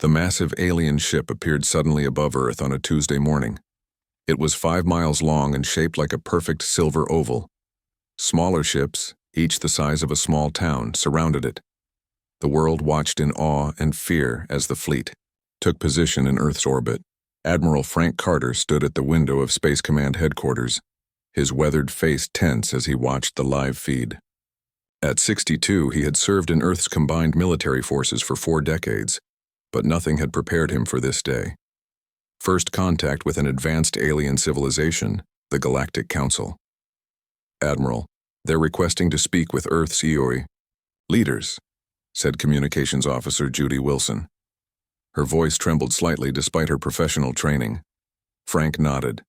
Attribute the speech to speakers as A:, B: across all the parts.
A: The massive alien ship appeared suddenly above Earth on a Tuesday morning. It was 5 miles long and shaped like a perfect silver oval. Smaller ships, each the size of a small town, surrounded it. The world watched in awe and fear as the fleet took position in Earth's orbit. Admiral Frank Carter stood at the window of Space Command headquarters, his weathered face tense as he watched the live feed. At 62, he had served in Earth's combined military forces for 4 decades, but nothing had prepared him for this day. First contact with an advanced alien civilization, the Galactic Council. "Admiral, they're requesting to speak with Earth's EOI leaders," said Communications Officer Judy Wilson. Her voice trembled slightly despite her professional training. Frank nodded.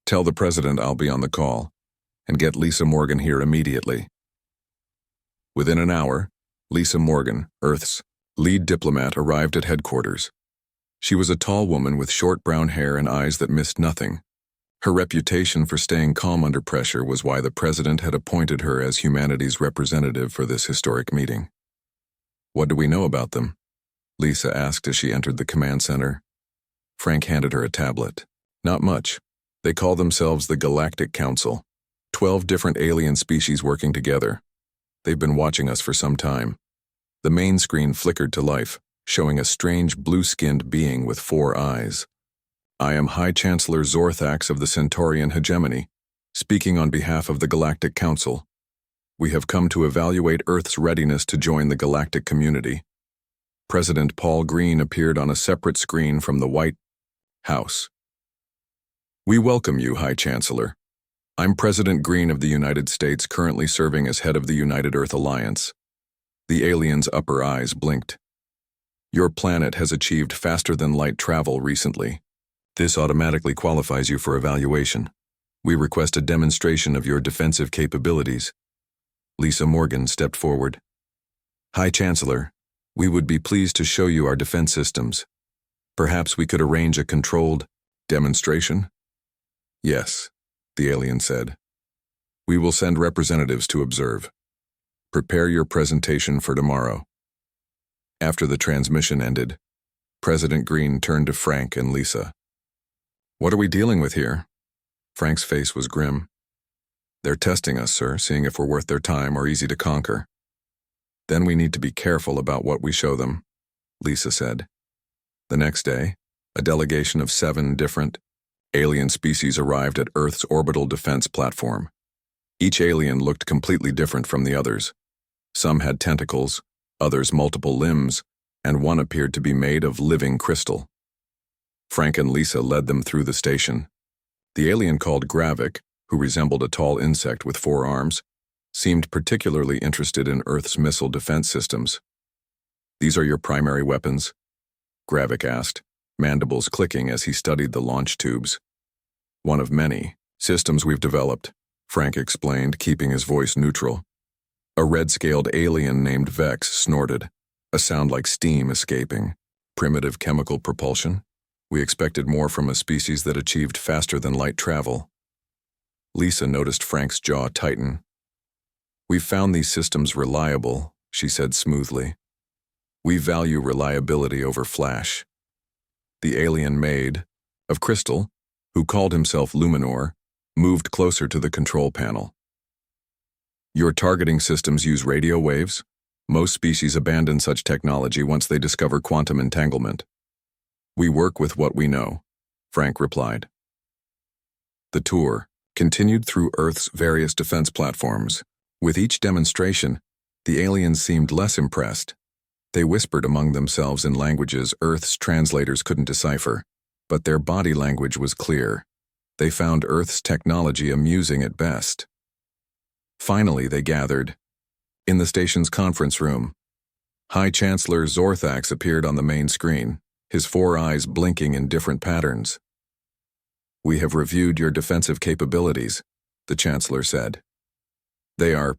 A: "Tell the President I'll be on the call, and get Lisa Morgan here immediately." Within an hour, Lisa Morgan, Earth's lead diplomat, arrived at headquarters. She was a tall woman with short brown hair and eyes that missed nothing. Her reputation for staying calm under pressure was why the President had appointed her as humanity's representative for this historic meeting. "What do we know about them?" Lisa asked as she entered the command center. Frank handed her a tablet. "Not much. They call themselves the Galactic Council. 12 different alien species working together. They've been watching us for some time." The main screen flickered to life, showing a strange blue-skinned being with 4 eyes. "I am High Chancellor Zorthax of the Centaurian Hegemony, speaking on behalf of the Galactic Council. We have come to evaluate Earth's readiness to join the galactic community." President Paul Green appeared on a separate screen from the White House. "We welcome you, High Chancellor. I'm President Green of the United States, currently serving as head of the United Earth Alliance." The alien's upper eyes blinked. "Your planet has achieved faster-than-light travel recently. This automatically qualifies you for evaluation. We request a demonstration of your defensive capabilities." Lisa Morgan stepped forward. "High Chancellor, we would be pleased to show you our defense systems. Perhaps we could arrange a controlled demonstration?" "Yes," the alien said. "We will send representatives to observe. Prepare your presentation for tomorrow." After the transmission ended, President Green turned to Frank and Lisa. "What are we dealing with here?" Frank's face was grim. "They're testing us, sir, seeing if we're worth their time or easy to conquer. Then we need to be careful about what we show them," Lisa said. The next day, a delegation of 7 different alien species arrived at Earth's orbital defense platform. Each alien looked completely different from the others. Some had tentacles, others multiple limbs, and one appeared to be made of living crystal. Frank and Lisa led them through the station. The alien called Gravik, who resembled a tall insect with 4 arms, seemed particularly interested in Earth's missile defense systems. "These are your primary weapons?" Gravik asked, mandibles clicking as he studied the launch tubes. "One of many systems we've developed," Frank explained, keeping his voice neutral. A red-scaled alien named Vex snorted, a sound like steam escaping. "Primitive chemical propulsion? We expected more from a species that achieved faster-than-light travel." Lisa noticed Frank's jaw tighten. "We found these systems reliable," she said smoothly. "We value reliability over flash." The alien made of crystal, who called himself Luminor, moved closer to the control panel. "Your targeting systems use radio waves? Most species abandon such technology once they discover quantum entanglement." "We work with what we know," Frank replied. The tour continued through Earth's various defense platforms. With each demonstration, the aliens seemed less impressed. They whispered among themselves in languages Earth's translators couldn't decipher, but their body language was clear. They found Earth's technology amusing at best. Finally, they gathered in the station's conference room. High Chancellor Zorthax appeared on the main screen, his 4 eyes blinking in different patterns. "We have reviewed your defensive capabilities," the Chancellor said. "They are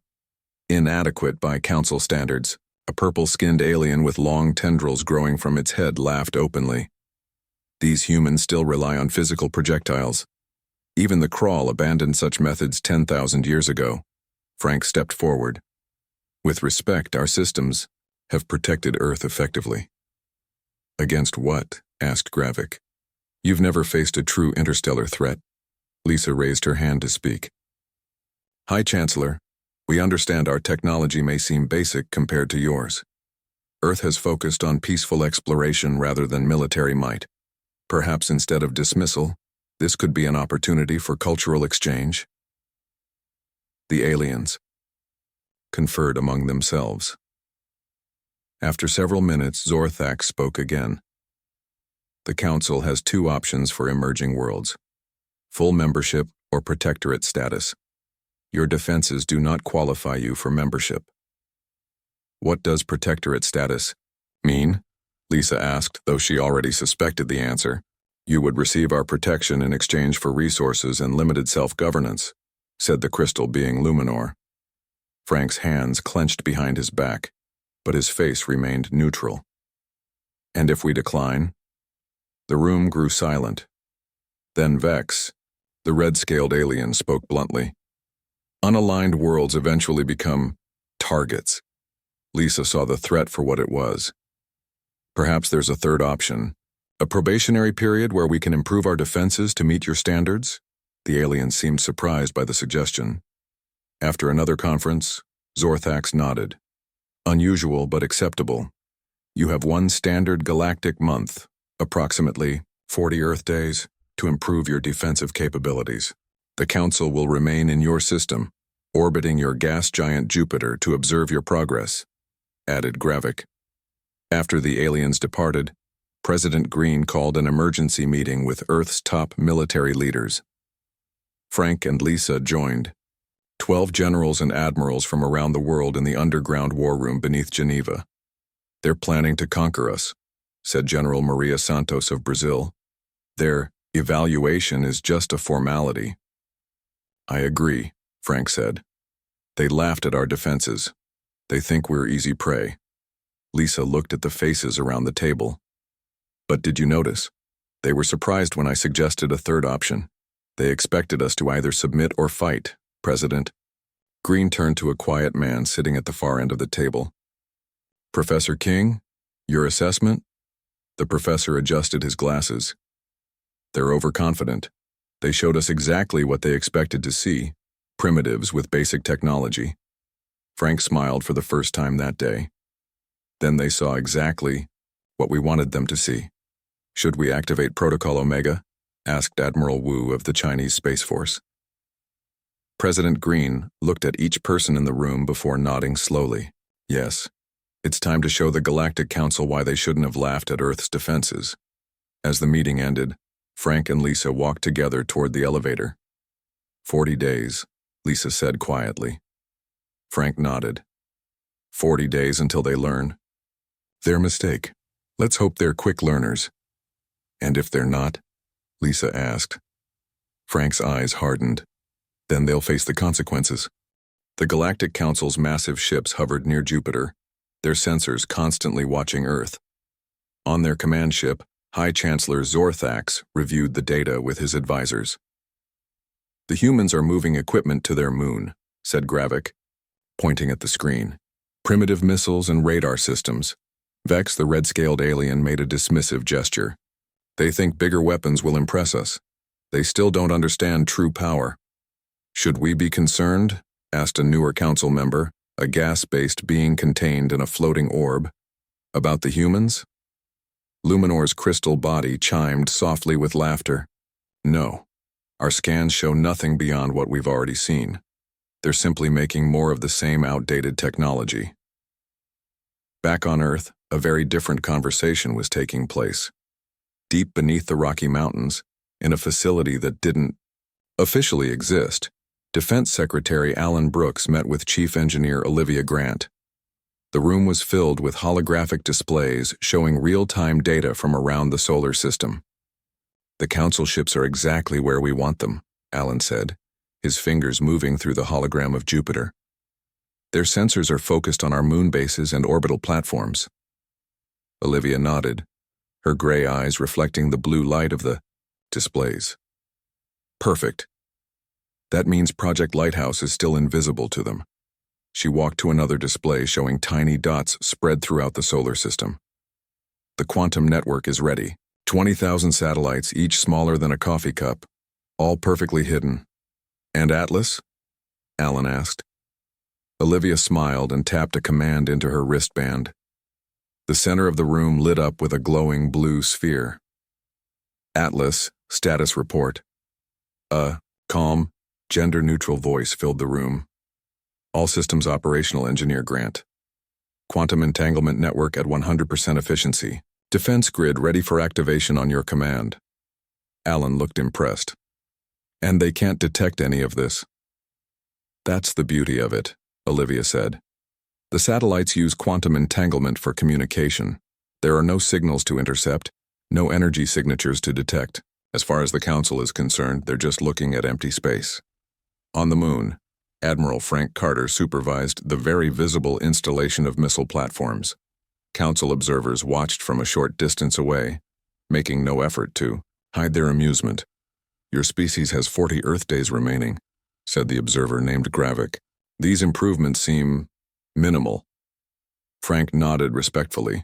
A: inadequate by Council standards." A purple-skinned alien with long tendrils growing from its head laughed openly. "These humans still rely on physical projectiles. Even the Crawl abandoned such methods 10,000 years ago." Frank stepped forward. "With respect, our systems have protected Earth effectively." Against what? Asked Gravik. You've never faced a true interstellar threat. Lisa raised her hand to speak. High Chancellor, we understand our technology may seem basic compared to yours. Earth has focused on peaceful exploration rather than military might. Perhaps instead of dismissal, this could be an opportunity for cultural exchange. The aliens conferred among themselves. After several minutes, Zorthax spoke again. The Council has two options for emerging worlds: full membership or protectorate status. Your defenses do not qualify you for membership. What does protectorate status mean? Lisa asked, though she already suspected the answer. You would receive our protection in exchange for resources and limited self-governance, said the crystal being Luminor. Frank's hands clenched behind his back, but his face remained neutral. And if we decline? The room grew silent. Then Vex, the red-scaled alien, spoke bluntly. Unaligned worlds eventually become targets. Lisa saw the threat for what it was. Perhaps there's a third option. A probationary period where we can improve our defenses to meet your standards? The alien seemed surprised by the suggestion. After another conference, Zorthax nodded. Unusual but acceptable. You have one standard galactic month, approximately 40 Earth days, to improve your defensive capabilities. The Council will remain in your system, orbiting your gas giant Jupiter to observe your progress, added Gravik. After the aliens departed, President Green called an emergency meeting with Earth's top military leaders. Frank and Lisa joined. 12 generals and admirals from around the world in the underground war room beneath Geneva. They're planning to conquer us, said General Maria Santos of Brazil. Their evaluation is just a formality. I agree, Frank said. They laughed at our defenses. They think we're easy prey. Lisa looked at the faces around the table. But did you notice? They were surprised when I suggested a third option. They expected us to either submit or fight, President. Green turned to a quiet man sitting at the far end of the table. Professor King, your assessment? The professor adjusted his glasses. They're overconfident. They showed us exactly what they expected to see, primitives with basic technology. Frank smiled for the first time that day. Then they saw exactly what we wanted them to see. Should we activate Protocol Omega? Asked Admiral Wu of the Chinese Space Force. President Green looked at each person in the room before nodding slowly. Yes, it's time to show the Galactic Council why they shouldn't have laughed at Earth's defenses. As the meeting ended, Frank and Lisa walked together toward the elevator. 40 days, Lisa said quietly. Frank nodded. 40 days until they learn. Their mistake. Let's hope they're quick learners. And if they're not? Lisa asked. Frank's eyes hardened. Then they'll face the consequences. The Galactic Council's massive ships hovered near Jupiter, their sensors constantly watching Earth. On their command ship, High Chancellor Zorthax reviewed the data with his advisors. The humans are moving equipment to their moon, said Gravik, pointing at the screen. Primitive missiles and radar systems. Vex, the red-scaled alien, made a dismissive gesture. They think bigger weapons will impress us. They still don't understand true power. Should we be concerned? Asked a newer council member, a gas-based being contained in a floating orb. About the humans? Luminor's crystal body chimed softly with laughter. No. Our scans show nothing beyond what we've already seen. They're simply making more of the same outdated technology. Back on Earth, a very different conversation was taking place. Deep beneath the Rocky Mountains, in a facility that didn't officially exist, Defense Secretary Alan Brooks met with Chief Engineer Olivia Grant. The room was filled with holographic displays showing real-time data from around the solar system. The Council ships are exactly where we want them, Alan said, his fingers moving through the hologram of Jupiter. Their sensors are focused on our moon bases and orbital platforms. Olivia nodded, her gray eyes reflecting the blue light of the displays. Perfect. That means Project Lighthouse is still invisible to them. She walked to another display showing tiny dots spread throughout the solar system. The quantum network is ready. 20,000 satellites, each smaller than a coffee cup, all perfectly hidden. And Atlas? Alan asked. Olivia smiled and tapped a command into her wristband. The center of the room lit up with a glowing blue sphere. Atlas, status report. A calm, gender-neutral voice filled the room. All systems operational, Engineer Grant. Quantum entanglement network at 100% efficiency. Defense grid ready for activation on your command. Alan looked impressed. And they can't detect any of this. That's the beauty of it, Olivia said. The satellites use quantum entanglement for communication. There are no signals to intercept, no energy signatures to detect. As far as the Council is concerned, they're just looking at empty space. On the moon, Admiral Frank Carter supervised the very visible installation of missile platforms. Council observers watched from a short distance away, making no effort to hide their amusement. Your species has 40 Earth days remaining, said the observer named Gravik. These improvements seem minimal. Frank nodded respectfully.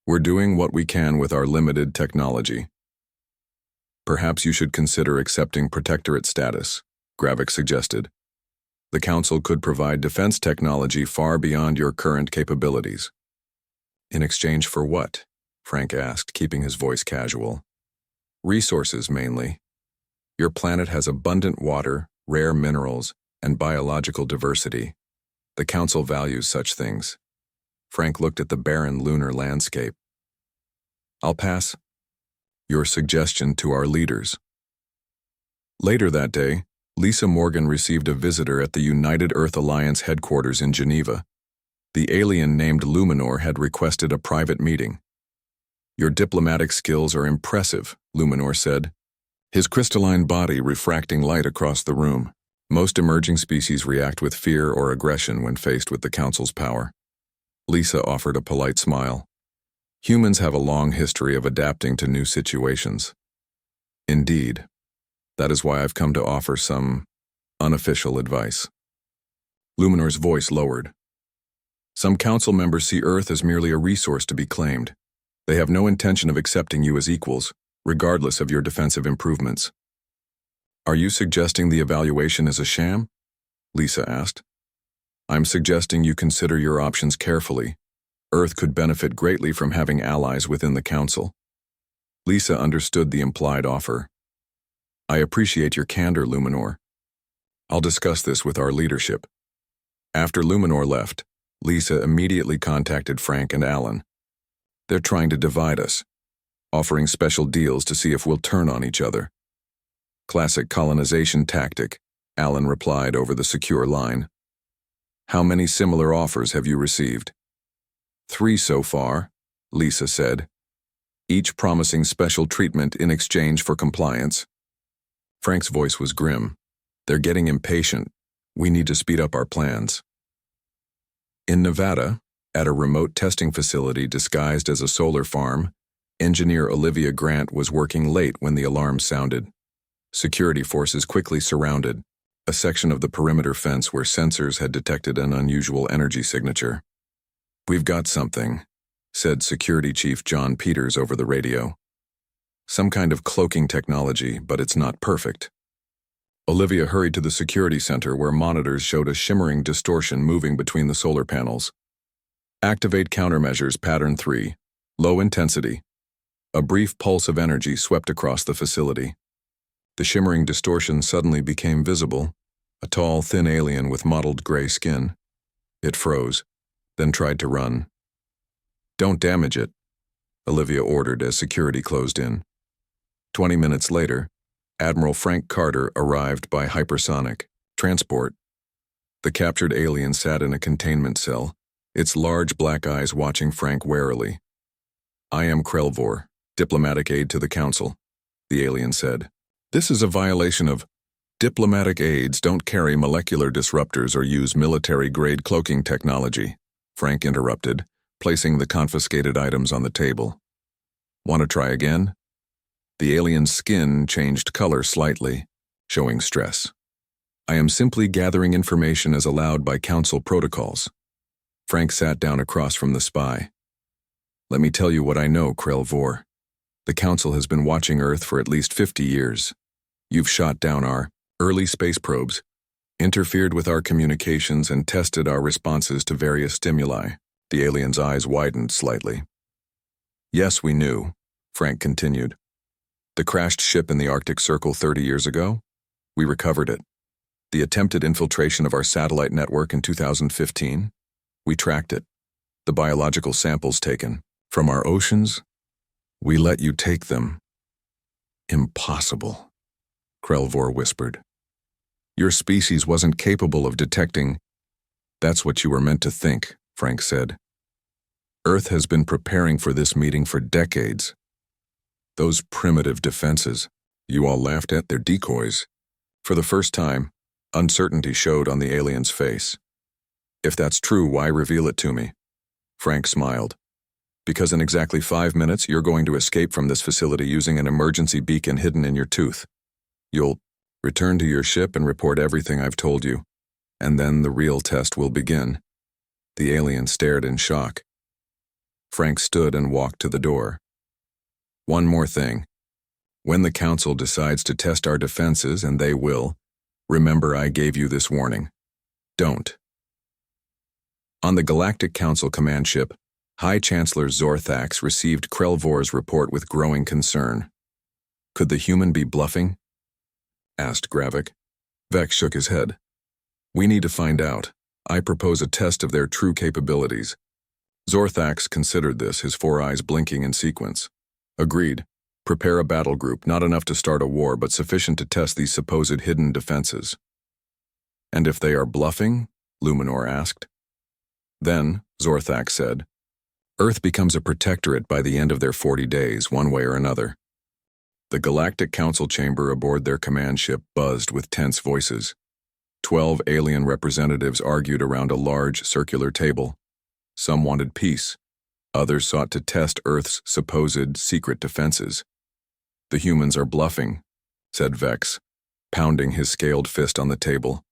A: We're doing what we can with our limited technology. Perhaps you should consider accepting protectorate status, Gravik suggested. The Council could provide defense technology far beyond your current capabilities. In exchange for what? Frank asked, keeping his voice casual. Resources, mainly. Your planet has abundant water, rare minerals, and biological diversity. The Council values such things. Frank looked at the barren lunar landscape. I'll pass your suggestion to our leaders. Later that day, Lisa Morgan received a visitor at the United Earth Alliance headquarters in Geneva. The alien named Luminor had requested a private meeting. Your diplomatic skills are impressive, Luminor said, his crystalline body refracting light across the room. Most emerging species react with fear or aggression when faced with the Council's power. Lisa offered a polite smile. Humans have a long history of adapting to new situations. Indeed. That is why I've come to offer some unofficial advice. Luminor's voice lowered. Some Council members see Earth as merely a resource to be claimed. They have no intention of accepting you as equals, regardless of your defensive improvements. Are you suggesting the evaluation is a sham? Lisa asked. I'm suggesting you consider your options carefully. Earth could benefit greatly from having allies within the Council. Lisa understood the implied offer. I appreciate your candor, Luminor. I'll discuss this with our leadership. After Luminor left, Lisa immediately contacted Frank and Alan. They're trying to divide us, offering special deals to see if we'll turn on each other. Classic colonization tactic, Alan replied over the secure line. How many similar offers have you received? 3 so far, Lisa said, each promising special treatment in exchange for compliance. Frank's voice was grim. They're getting impatient. We need to speed up our plans. In Nevada, at a remote testing facility disguised as a solar farm, engineer Olivia Grant was working late when the alarm sounded. Security forces quickly surrounded a section of the perimeter fence where sensors had detected an unusual energy signature. We've got something, said Security Chief John Peters over the radio. Some kind of cloaking technology, but it's not perfect. Olivia hurried to the security center where monitors showed a shimmering distortion moving between the solar panels. Activate countermeasures pattern 3. Low intensity. A brief pulse of energy swept across the facility. The shimmering distortion suddenly became visible, a tall, thin alien with mottled gray skin. It froze, then tried to run. Don't damage it, Olivia ordered as security closed in. 20 minutes later, Admiral Frank Carter arrived by hypersonic transport. The captured alien sat in a containment cell, its large black eyes watching Frank warily. I am Krelvor, diplomatic aide to the Council, the alien said. This is a violation of diplomatic aides don't carry molecular disruptors or use military-grade cloaking technology, Frank interrupted, placing the confiscated items on the table. Want to try again? The alien's skin changed color slightly, showing stress. I am simply gathering information as allowed by Council protocols. Frank sat down across from the spy. Let me tell you what I know, War. The Council has been watching Earth for at least 50 years. You've shot down our early space probes, interfered with our communications, and tested our responses to various stimuli. The alien's eyes widened slightly. Yes, we knew, Frank continued. The crashed ship in the Arctic Circle 30 years ago? We recovered it. The attempted infiltration of our satellite network in 2015? We tracked it. The biological samples taken from our oceans? We let you take them. Impossible, Krelvor whispered. Your species wasn't capable of detecting. That's what you were meant to think, Frank said. Earth has been preparing for this meeting for decades. Those primitive defenses, you all laughed at, their decoys. For the first time, uncertainty showed on the alien's face. If that's true, why reveal it to me? Frank smiled. Because in exactly 5 minutes, you're going to escape from this facility using an emergency beacon hidden in your tooth. You'll return to your ship and report everything I've told you, and then the real test will begin. The alien stared in shock. Frank stood and walked to the door. One more thing. When the Council decides to test our defenses, and they will, remember I gave you this warning. Don't. On the Galactic Council command ship, High Chancellor Zorthax received Krelvor's report with growing concern. Could the human be bluffing? Asked Gravik. Vex shook his head. We need to find out. I propose a test of their true capabilities. Zorthax considered this, his 4 eyes blinking in sequence. Agreed. Prepare a battle group, not enough to start a war, but sufficient to test these supposed hidden defenses. And if they are bluffing? Luminor asked. Then, Zorthax said, Earth becomes a protectorate by the end of their 40 days, one way or another. The Galactic Council chamber aboard their command ship buzzed with tense voices. 12 alien representatives argued around a large circular table. Some wanted peace. Others sought to test Earth's supposed secret defenses. The humans are bluffing, said Vex, pounding his scaled fist on the table.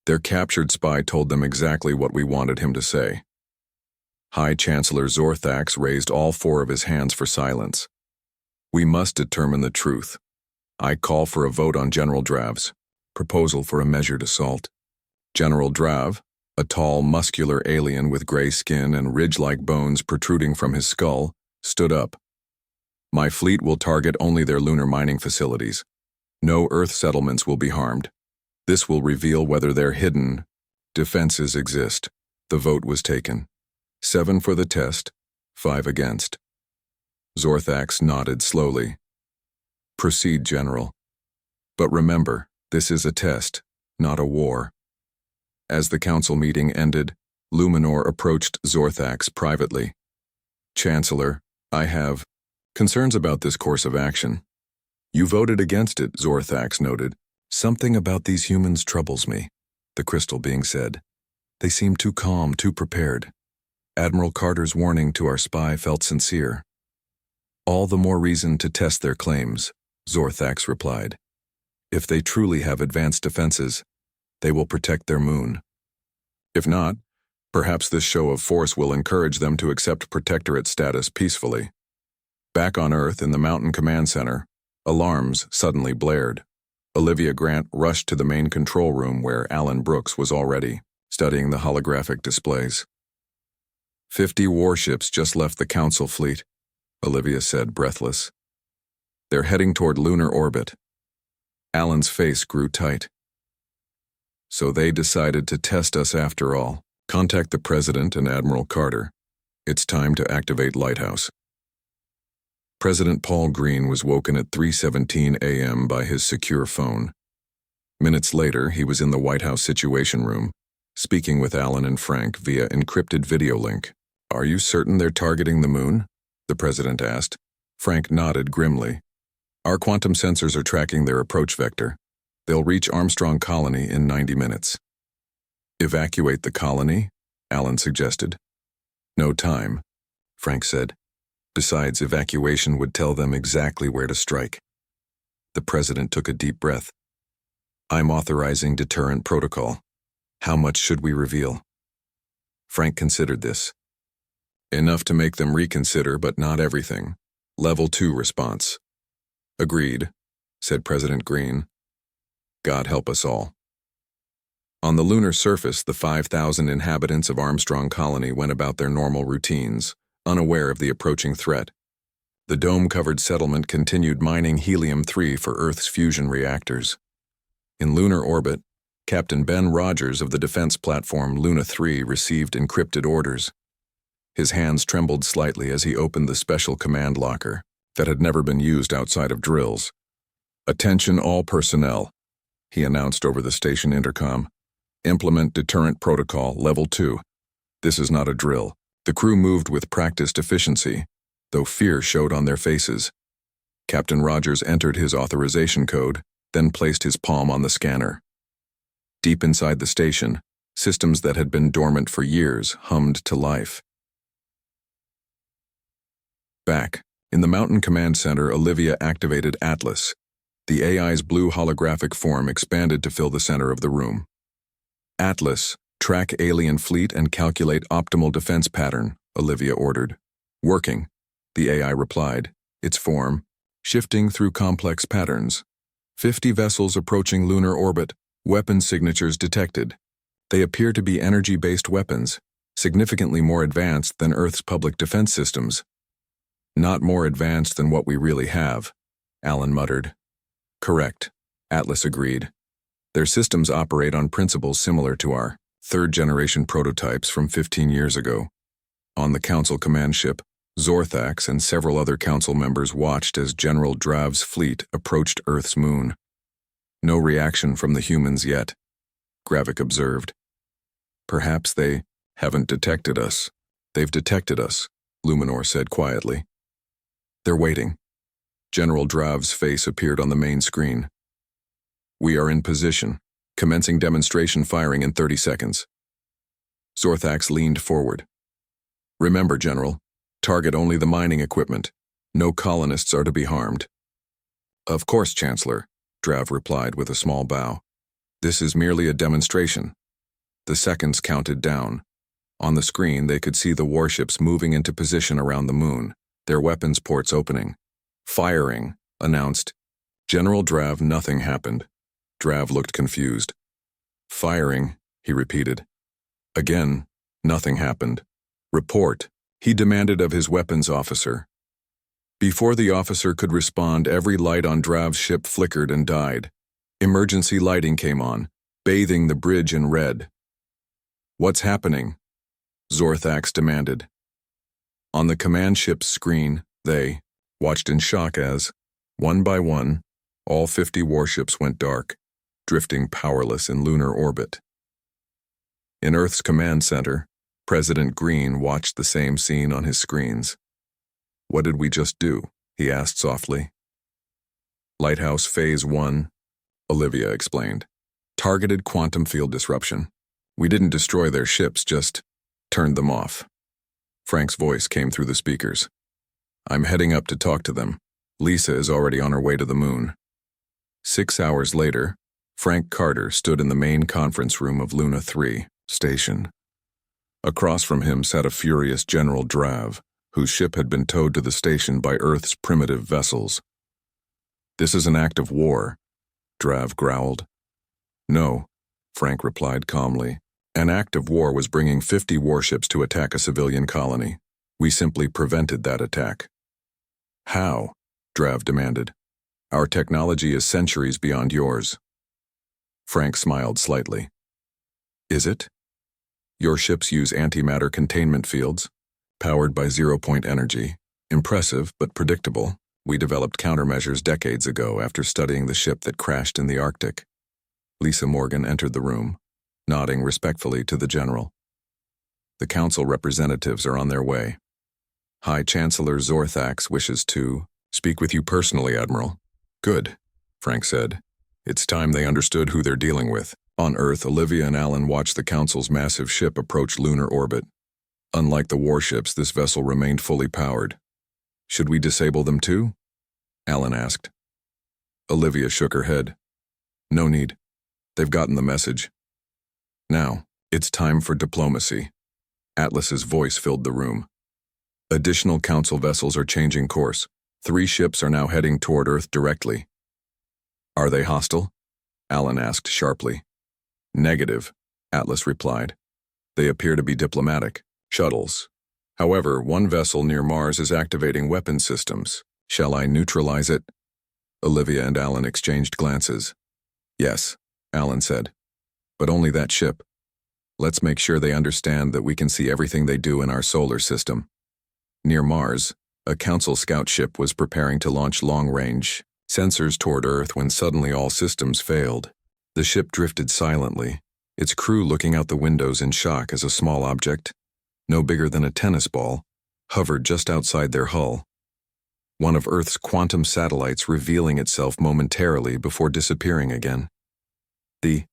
A: Their captured spy told them exactly what we wanted him to say. High Chancellor Zorthax raised all 4 of his hands for silence. We must determine the truth. I call for a vote on General Drav's proposal for a measured assault. General Drav, a tall, muscular alien with gray skin and ridge-like bones protruding from his skull, stood up. My fleet will target only their lunar mining facilities. No Earth settlements will be harmed. This will reveal whether their hidden defenses exist. The vote was taken. 7 for the test, 5 against. Zorthax nodded slowly. Proceed, General. But remember, this is a test, not a war. As the council meeting ended, Luminor approached Zorthax privately. Chancellor, I have concerns about this course of action. You voted against it, Zorthax noted. Something about these humans troubles me, the crystal being said. They seem too calm, too prepared. Admiral Carter's warning to our spy felt sincere. All the more reason to test their claims, Zorthax replied. If they truly have advanced defenses, they will protect their moon. If not, perhaps this show of force will encourage them to accept protectorate status peacefully. Back on Earth in the Mountain Command Center, alarms suddenly blared. Olivia Grant rushed to the main control room where Alan Brooks was already studying the holographic displays. 50 warships just left the Council fleet, Olivia said, breathless. They're heading toward lunar orbit. Alan's face grew tight. So they decided to test us after all. Contact the President and Admiral Carter. It's time to activate Lighthouse. President Paul Green was woken at 3:17 a.m. by his secure phone. Minutes later, he was in the White House Situation Room, speaking with Alan and Frank via encrypted video link. Are you certain they're targeting the moon? The President asked. Frank nodded grimly. Our quantum sensors are tracking their approach vector. They'll reach Armstrong Colony in 90 minutes. Evacuate the colony? Alan suggested. No time, Frank said. Besides, evacuation would tell them exactly where to strike. The President took a deep breath. I'm authorizing deterrent protocol. How much should we reveal? Frank considered this. Enough to make them reconsider, but not everything. Level 2 response. Agreed, said President Green. God help us all. On the lunar surface, the 5,000 inhabitants of Armstrong Colony went about their normal routines, unaware of the approaching threat. The dome-covered settlement continued mining helium-3 for Earth's fusion reactors. In lunar orbit, Captain Ben Rogers of the defense platform Luna 3 received encrypted orders. His hands trembled slightly as he opened the special command locker that had never been used outside of drills. "Attention all personnel," he announced over the station intercom. "Implement deterrent protocol level 2. This is not a drill." The crew moved with practiced efficiency, though fear showed on their faces. Captain Rogers entered his authorization code, then placed his palm on the scanner. Deep inside the station, systems that had been dormant for years hummed to life. Back, in the Mountain Command Center, Olivia activated Atlas. The AI's blue holographic form expanded to fill the center of the room. "Atlas, track alien fleet and calculate optimal defense pattern," Olivia ordered. "Working," the AI replied, its form shifting through complex patterns. 50 vessels approaching lunar orbit, weapon signatures detected. They appear to be energy-based weapons, significantly more advanced than Earth's public defense systems. "Not more advanced than what we really have," Alan muttered. "Correct," Atlas agreed. "Their systems operate on principles similar to our third-generation prototypes from 15 years ago." On the Council command ship, Zorthax and several other Council members watched as General Drav's fleet approached Earth's moon. "No reaction from the humans yet," Gravik observed. "Perhaps they haven't detected us." "They've detected us," Luminor said quietly. "They're waiting." General Drav's face appeared on the main screen. "We are in position, commencing demonstration firing in 30 seconds. Zorthax leaned forward. "Remember, General, target only the mining equipment. No colonists are to be harmed." "Of course, Chancellor," Drav replied with a small bow. "This is merely a demonstration." The seconds counted down. On the screen, they could see the warships moving into position around the moon, their weapons ports opening. "Firing," announced General Drav. Nothing happened. Drav looked confused. "Firing," he repeated. Again, nothing happened. "Report," he demanded of his weapons officer. Before the officer could respond, every light on Drav's ship flickered and died. Emergency lighting came on, bathing the bridge in red. "What's happening?" Zorthax demanded. On the command ship's screen, they watched in shock as, one by one, all 50 warships went dark, drifting powerless in lunar orbit. In Earth's command center, President Green watched the same scene on his screens. "What did we just do?" he asked softly. "Lighthouse Phase 1, Olivia explained. "Targeted quantum field disruption. We didn't destroy their ships, just turned them off." Frank's voice came through the speakers. "I'm heading up to talk to them. Lisa is already on her way to the moon." 6 hours later, Frank Carter stood in the main conference room of Luna 3 station. Across from him sat a furious General Drav, whose ship had been towed to the station by Earth's primitive vessels. "This is an act of war," Drav growled. "No," Frank replied calmly. "An act of war was bringing 50 warships to attack a civilian colony. We simply prevented that attack." "How?" Drav demanded. "Our technology is centuries beyond yours." Frank smiled slightly. "Is it? Your ships use antimatter containment fields, powered by zero-point energy. Impressive, but predictable. We developed countermeasures decades ago after studying the ship that crashed in the Arctic." Lisa Morgan entered the room, nodding respectfully to the general. "The council representatives are on their way. High Chancellor Zorthax wishes to speak with you personally, Admiral." "Good," Frank said. "It's time they understood who they're dealing with." On Earth, Olivia and Alan watched the council's massive ship approach lunar orbit. Unlike the warships, this vessel remained fully powered. "Should we disable them too?" Alan asked. Olivia shook her head. "No need. They've gotten the message. Now, it's time for diplomacy." Atlas's voice filled the room. Additional Council vessels are changing course. 3 ships are now heading toward Earth directly. Are they hostile? Alan asked sharply. Negative, Atlas replied. They appear to be diplomatic. Shuttles. However, one vessel near Mars is activating weapon systems. Shall I neutralize it? Olivia and Alan exchanged glances. Yes, Alan said. But only that ship. Let's make sure they understand that we can see everything they do in our solar system. Near Mars, a Council scout ship was preparing to launch long-range sensors toward Earth when suddenly all systems failed. The ship drifted silently, its crew looking out the windows in shock as a small object, no bigger than a tennis ball, hovered just outside their hull. One of Earth's quantum satellites revealing itself momentarily before disappearing again. The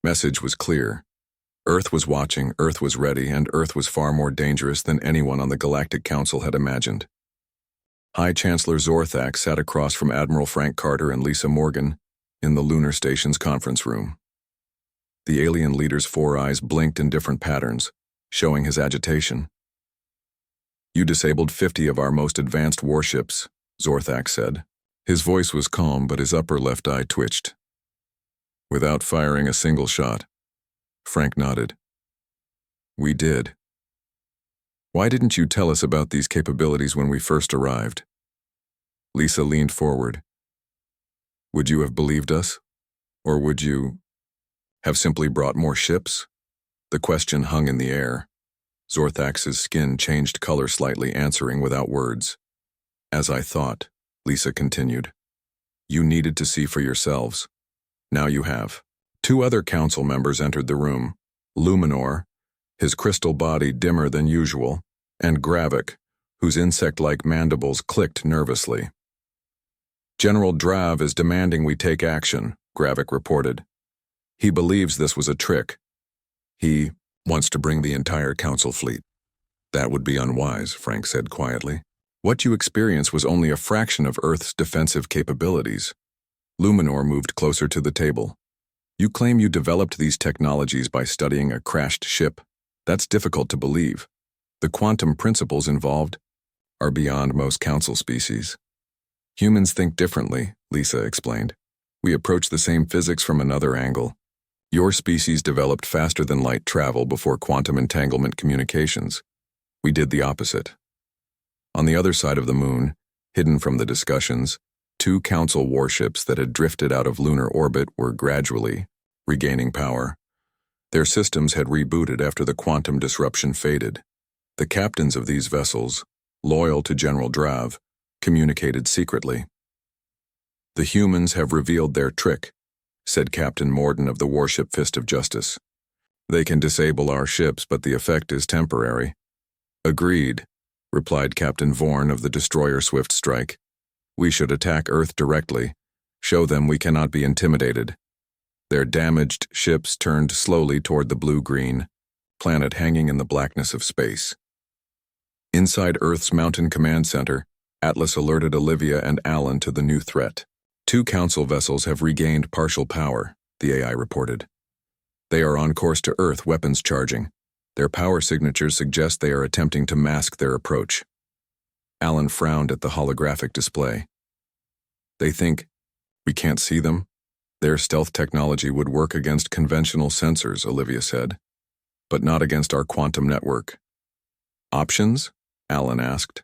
A: message was clear. Earth was watching, Earth was ready, and Earth was far more dangerous than anyone on the Galactic Council had imagined. High Chancellor Zorthak sat across from Admiral Frank Carter and Lisa Morgan in the Lunar Station's conference room. The alien leader's 4 eyes blinked in different patterns, showing his agitation. You disabled 50 of our most advanced warships, Zorthak said. His voice was calm, but his upper left eye twitched. Without firing a single shot. Frank nodded. We did. Why didn't you tell us about these capabilities when we first arrived? Lisa leaned forward. Would you have believed us? Or would you have simply brought more ships? The question hung in the air. Zorthax's skin changed color slightly, answering without words. As I thought, Lisa continued. You needed to see for yourselves. Now you have. 2 other council members entered the room. Luminor, his crystal body dimmer than usual, and Gravik, whose insect-like mandibles clicked nervously. General Drav is demanding we take action, Gravik reported. He believes this was a trick. He wants to bring the entire council fleet. That would be unwise, Frank said quietly. What you experienced was only a fraction of Earth's defensive capabilities. Luminor moved closer to the table. You claim you developed these technologies by studying a crashed ship. That's difficult to believe. The quantum principles involved are beyond most council species. Humans think differently, Lisa explained. We approach the same physics from another angle. Your species developed faster than light travel before quantum entanglement communications. We did the opposite. On the other side of the moon, hidden from the discussions, 2 council warships that had drifted out of lunar orbit were gradually regaining power. Their systems had rebooted after the quantum disruption faded. The captains of these vessels, loyal to General Drav, communicated secretly. The humans have revealed their trick, said Captain Morden of the warship Fist of Justice. They can disable our ships, but the effect is temporary. Agreed, replied Captain Vorn of the destroyer Swift Strike. We should attack Earth directly, show them we cannot be intimidated. Their damaged ships turned slowly toward the blue-green planet hanging in the blackness of space. Inside Earth's Mountain Command Center, Atlas alerted Olivia and Alan to the new threat. 2 council vessels have regained partial power, the AI reported. They are on course to Earth, weapons charging. Their power signatures suggest they are attempting to mask their approach. Alan frowned at the holographic display. They think we can't see them? Their stealth technology would work against conventional sensors, Olivia said, but not against our quantum network. Options? Alan asked.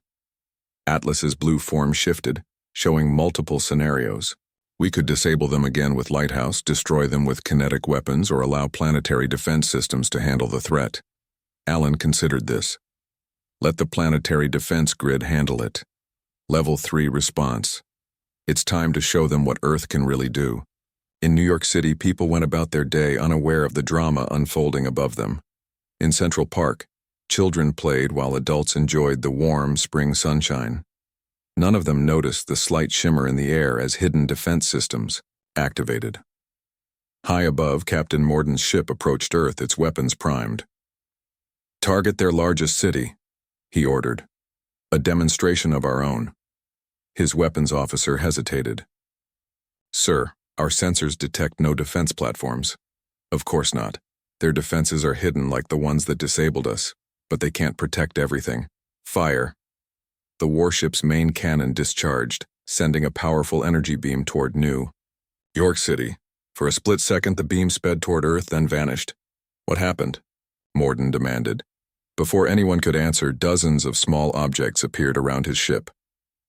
A: Atlas's blue form shifted, showing multiple scenarios. We could disable them again with Lighthouse, destroy them with kinetic weapons, or allow planetary defense systems to handle the threat. Alan considered this. Let the planetary defense grid handle it. Level 3 response. It's time to show them what Earth can really do. In New York City, people went about their day unaware of the drama unfolding above them. In Central Park, children played while adults enjoyed the warm spring sunshine. None of them noticed the slight shimmer in the air as hidden defense systems activated. High above, Captain Morden's ship approached Earth, its weapons primed. Target their largest city, he ordered. A demonstration of our own. His weapons officer hesitated. Sir, our sensors detect no defense platforms. Of course not. Their defenses are hidden like the ones that disabled us, but they can't protect everything. Fire, The warship's main cannon discharged, sending a powerful energy beam toward New York City. For a split second, the beam sped toward Earth, then vanished. What happened? Morden demanded. Before anyone could answer, dozens of small objects appeared around his ship.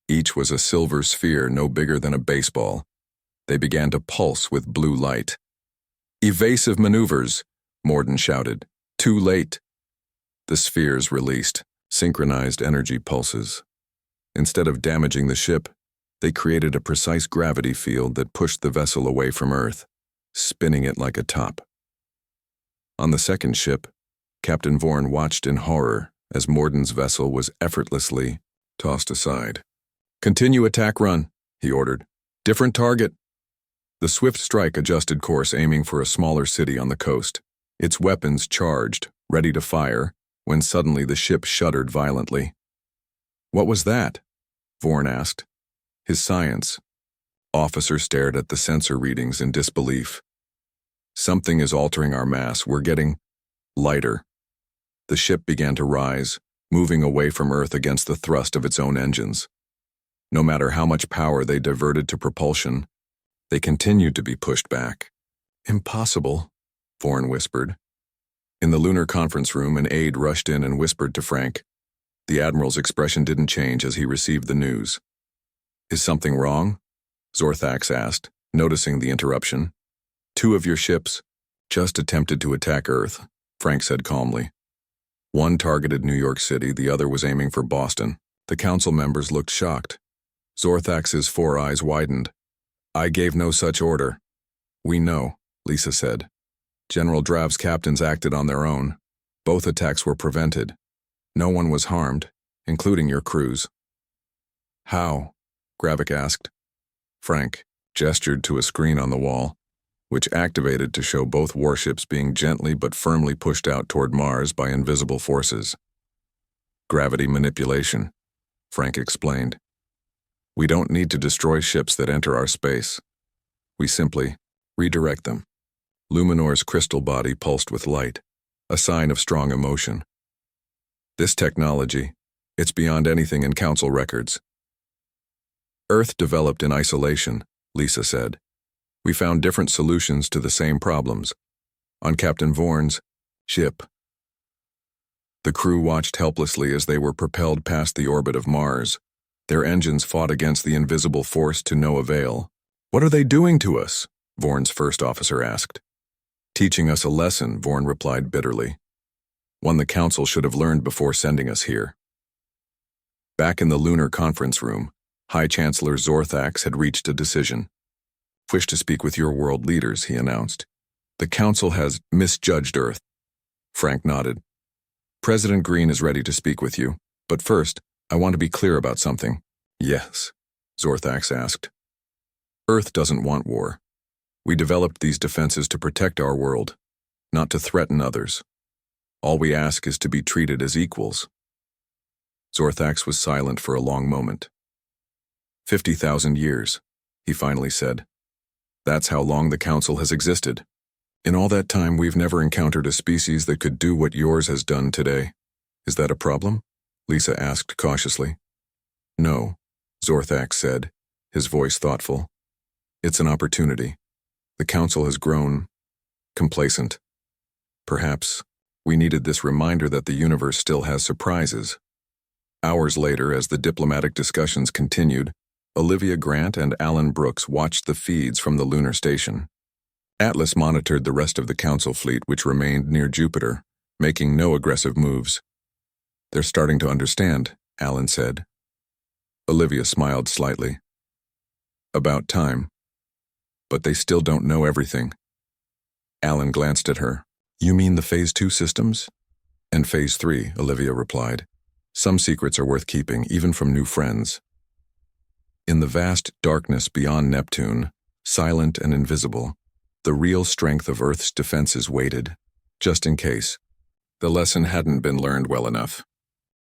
A: Each was a silver sphere no bigger than a baseball. They began to pulse with blue light. "Evasive maneuvers," Morden shouted. "Too late." The spheres released synchronized energy pulses. Instead of damaging the ship, they created a precise gravity field that pushed the vessel away from Earth, spinning it like a top. On the second ship, Captain Vorn watched in horror as Morden's vessel was effortlessly tossed aside. "Continue attack run," he ordered. "Different target." The swift strike adjusted course, aiming for a smaller city on the coast. Its weapons charged, ready to fire, when suddenly the ship shuddered violently. "What was that?" Vorn asked. "His science." Officer stared at the sensor readings in disbelief. "Something is altering our mass. We're getting lighter." The ship began to rise, moving away from Earth against the thrust of its own engines. No matter how much power they diverted to propulsion, they continued to be pushed back. "Impossible," Vorn whispered. In the lunar conference room, an aide rushed in and whispered to Frank. The Admiral's expression didn't change as he received the news. "Is something wrong?" Zorthax asked, noticing the interruption. "Two of your ships just attempted to attack Earth," Frank said calmly. One targeted New York City, the other was aiming for Boston. The council members looked shocked. Zorthax's four eyes widened. "I gave no such order." "We know," Lisa said. "General Drav's captains acted on their own. Both attacks were prevented. No one was harmed, including your crews." "How?" Gravik asked. Frank gestured to a screen on the wall, which activated to show both warships being gently but firmly pushed out toward Mars by invisible forces. "Gravity manipulation," Frank explained. "We don't need to destroy ships that enter our space. We simply redirect them." Luminor's crystal body pulsed with light, a sign of strong emotion. "This technology, it's beyond anything in Council records." "Earth developed in isolation," Lisa said. "We found different solutions to the same problems. On Captain Vorn's ship." The crew watched helplessly as they were propelled past the orbit of Mars. Their engines fought against the invisible force to no avail. "What are they doing to us?" Vorn's first officer asked. "Teaching us a lesson," Vorn replied bitterly. "One the Council should have learned before sending us here." Back in the lunar conference room, High Chancellor Zorthax had reached a decision. "Wish to speak with your world leaders," he announced. "The Council has misjudged Earth." Frank nodded. "President Green is ready to speak with you, but first, I want to be clear about something." "Yes," Zorthax asked. "Earth doesn't want war. We developed these defenses to protect our world, not to threaten others. All we ask is to be treated as equals." Zorthax was silent for a long moment. 50,000 years, he finally said. "That's how long the Council has existed. In all that time, we've never encountered a species that could do what yours has done today. Is that a problem?" Lisa asked cautiously. "No," Zorthax said, his voice thoughtful. "It's an opportunity. The Council has grown complacent. Perhaps we needed this reminder that the universe still has surprises." Hours later, as the diplomatic discussions continued, Olivia Grant and Alan Brooks watched the feeds from the lunar station. Atlas monitored the rest of the Council fleet, which remained near Jupiter, making no aggressive moves. "They're starting to understand," Alan said. Olivia smiled slightly. "About time. But they still don't know everything." Alan glanced at her. "You mean the Phase 2 systems?" "And Phase 3, Olivia replied. "Some secrets are worth keeping, even from new friends." In the vast darkness beyond Neptune, silent and invisible, the real strength of Earth's defenses waited, just in case. The lesson hadn't been learned well enough.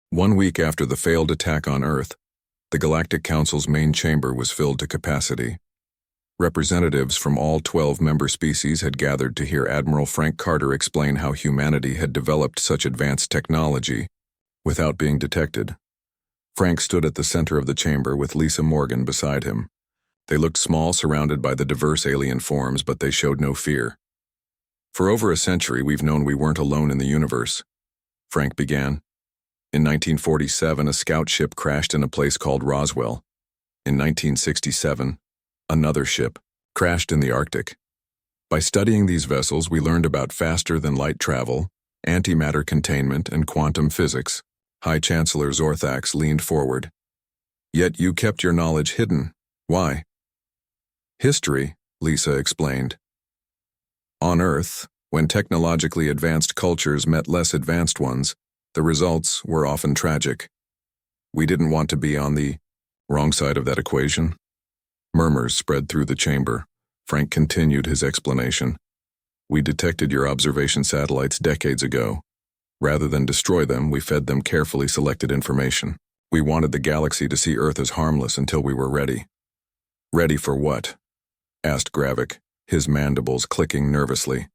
A: 1 week after the failed attack on Earth, the Galactic Council's main chamber was filled to capacity. Representatives from all 12 member species had gathered to hear Admiral Frank Carter explain how humanity had developed such advanced technology without being detected. Frank stood at the center of the chamber with Lisa Morgan beside him. They looked small, surrounded by the diverse alien forms, but they showed no fear. For over a century, we've known we weren't alone in the universe, Frank began. In 1947, a scout ship crashed in a place called Roswell. In 1967, another ship crashed in the Arctic. By studying these vessels, we learned about faster-than-light travel, antimatter containment, and quantum physics. High Chancellor Zorthax leaned forward. Yet you kept your knowledge hidden. Why? History, Lisa explained. On Earth, when technologically advanced cultures met less advanced ones, the results were often tragic. We didn't want to be on the wrong side of that equation. Murmurs spread through the chamber. Frank continued his explanation. We detected your observation satellites decades ago. Rather than destroy them, we fed them carefully selected information. We wanted the galaxy to see Earth as harmless until we were ready. Ready for what? Asked Gravik, his mandibles clicking nervously.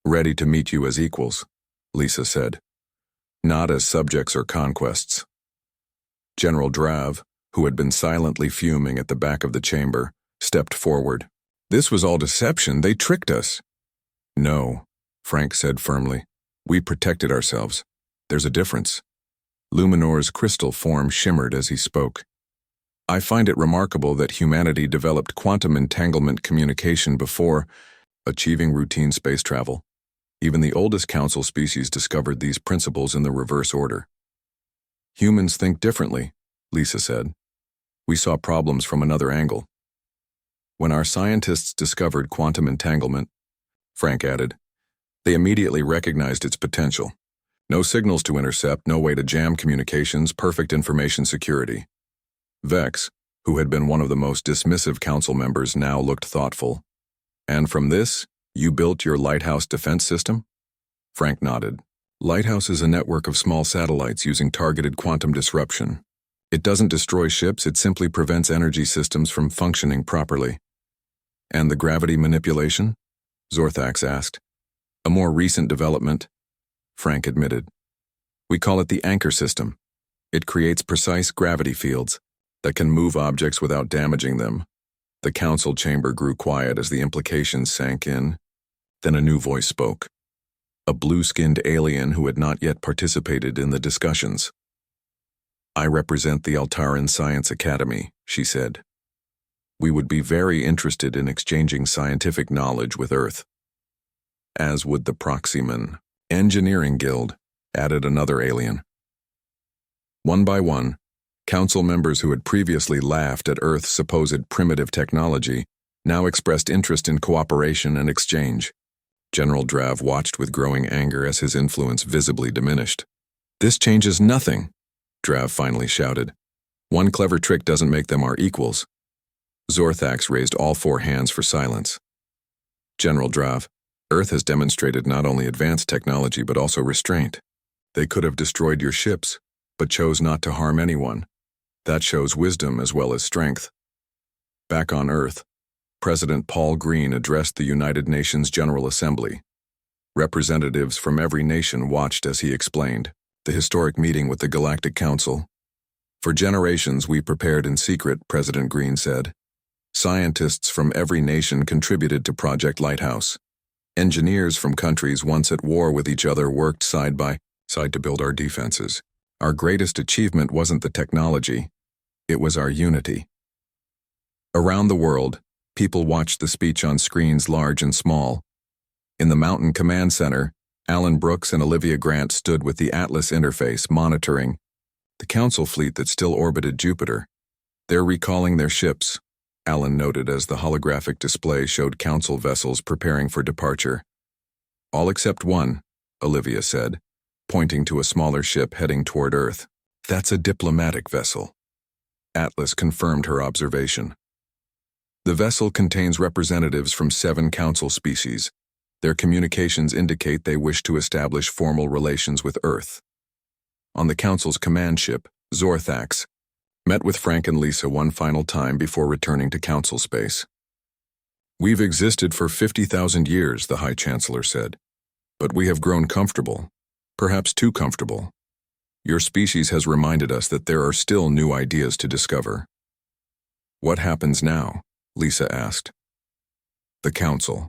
A: Ready to meet you as equals, Lisa said. Not as subjects or conquests. General Drav, who had been silently fuming at the back of the chamber, stepped forward. This was all deception. They tricked us. No, Frank said firmly. We protected ourselves. There's a difference. Luminor's crystal form shimmered as he spoke. I find it remarkable that humanity developed quantum entanglement communication before achieving routine space travel. Even the oldest council species discovered these principles in the reverse order. Humans think differently, Lisa said. We saw problems from another angle. When our scientists discovered quantum entanglement, Frank added, they immediately recognized its potential. No signals to intercept, no way to jam communications, perfect information security. Vex, who had been one of the most dismissive council members, now looked thoughtful. And from this, you built your Lighthouse defense system? Frank nodded. Lighthouse is a network of small satellites using targeted quantum disruption. It doesn't destroy ships, it simply prevents energy systems from functioning properly. And the gravity manipulation? Zorthax asked. A more recent development, Frank admitted. We call it the anchor system. It creates precise gravity fields that can move objects without damaging them. The council chamber grew quiet as the implications sank in. Then a new voice spoke. A blue-skinned alien who had not yet participated in the discussions. I represent the Altaran Science Academy, she said. We would be very interested in exchanging scientific knowledge with Earth. As would the Proxyman Engineering Guild, added another alien. One by one, council members who had previously laughed at Earth's supposed primitive technology now expressed interest in cooperation and exchange. General Drav watched with growing anger as his influence visibly diminished. This changes nothing, Drav finally shouted. One clever trick doesn't make them our equals. Zorthax raised all four hands for silence. General Drav, Earth has demonstrated not only advanced technology but also restraint. They could have destroyed your ships, but chose not to harm anyone. That shows wisdom as well as strength. Back on Earth, President Paul Green addressed the United Nations General Assembly. Representatives from every nation watched as he explained the historic meeting with the Galactic Council. For generations we prepared in secret, President Green said. Scientists from every nation contributed to Project Lighthouse. Engineers from countries once at war with each other worked side by side to build our defenses. Our greatest achievement wasn't the technology, it was our unity. Around the world, people watched the speech on screens large and small. In the Mountain Command Center, Alan Brooks and Olivia Grant stood with the Atlas interface monitoring the Council fleet that still orbited Jupiter. They're recalling their ships, Alan noted as the holographic display showed Council vessels preparing for departure. All except one, Olivia said, pointing to a smaller ship heading toward Earth. That's a diplomatic vessel. Atlas confirmed her observation. The vessel contains representatives from 7 Council species. Their communications indicate they wish to establish formal relations with Earth. On the Council's command ship, Zorthax met with Frank and Lisa one final time before returning to Council space. We've existed for 50,000 years, the High Chancellor said. But we have grown comfortable, perhaps too comfortable. Your species has reminded us that there are still new ideas to discover. What happens now? Lisa asked. The Council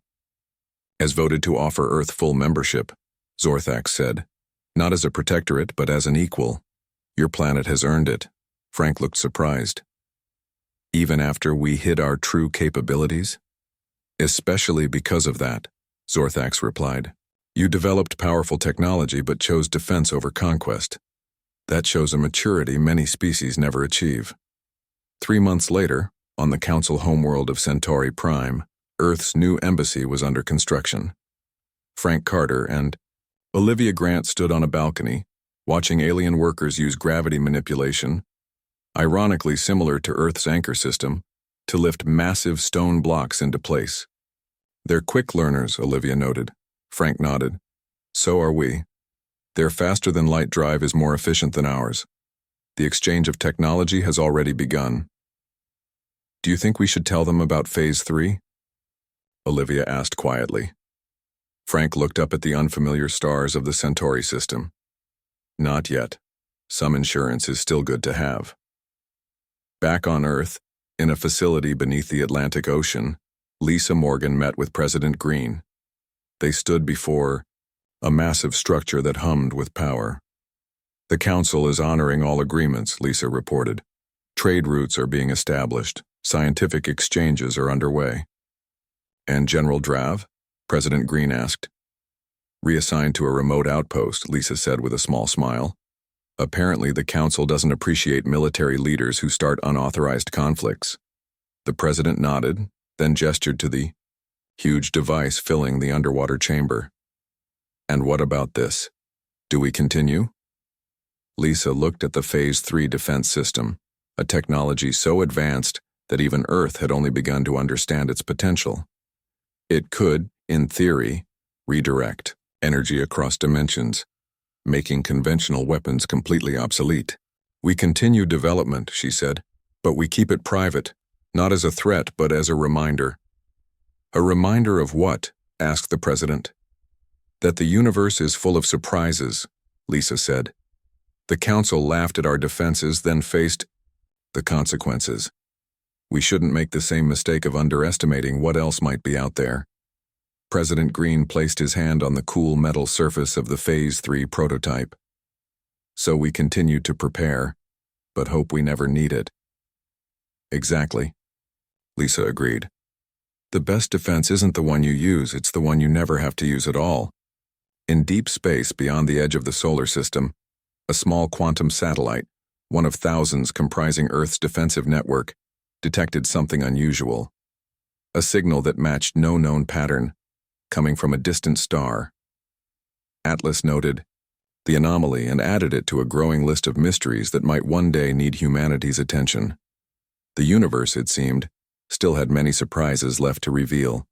A: has voted to offer Earth full membership, Zorthax said. Not as a protectorate, but as an equal. Your planet has earned it. Frank looked surprised. Even after we hid our true capabilities? Especially because of that, Zorthax replied. You developed powerful technology but chose defense over conquest. That shows a maturity many species never achieve. 3 months later, on the Council homeworld of Centauri Prime, Earth's new embassy was under construction. Frank Carter and Olivia Grant stood on a balcony, watching alien workers use gravity manipulation, ironically similar to Earth's anchor system, to lift massive stone blocks into place. They're quick learners, Olivia noted. Frank nodded. So are we. Their faster-than-light drive is more efficient than ours. The exchange of technology has already begun. Do you think we should tell them about Phase 3? Olivia asked quietly. Frank looked up at the unfamiliar stars of the Centauri system. Not yet. Some insurance is still good to have. Back on Earth, in a facility beneath the Atlantic Ocean, Lisa Morgan met with President Green. They stood before a massive structure that hummed with power. The Council is honoring all agreements, Lisa reported. Trade routes are being established. Scientific exchanges are underway. And General Drav? President Green asked. Reassigned to a remote outpost, Lisa said with a small smile. Apparently, the Council doesn't appreciate military leaders who start unauthorized conflicts. The president nodded, then gestured to the huge device filling the underwater chamber. And what about this? Do we continue? Lisa looked at the Phase 3 defense system, a technology so advanced that even Earth had only begun to understand its potential. It could, in theory, redirect energy across dimensions, making conventional weapons completely obsolete. We continue development, she said, but we keep it private, not as a threat but as a reminder. A reminder of what? Asked the president. That the universe is full of surprises, Lisa said. The Council laughed at our defenses, then faced the consequences. We shouldn't make the same mistake of underestimating what else might be out there. President Green placed his hand on the cool metal surface of the Phase 3 prototype. So we continue to prepare, but hope we never need it. Exactly, Lisa agreed. The best defense isn't the one you use, it's the one you never have to use at all. In deep space beyond the edge of the solar system, a small quantum satellite, one of thousands comprising Earth's defensive network, detected something unusual. A signal that matched no known pattern, coming from a distant star. Atlas noted the anomaly and added it to a growing list of mysteries that might one day need humanity's attention. The universe, it seemed, still had many surprises left to reveal.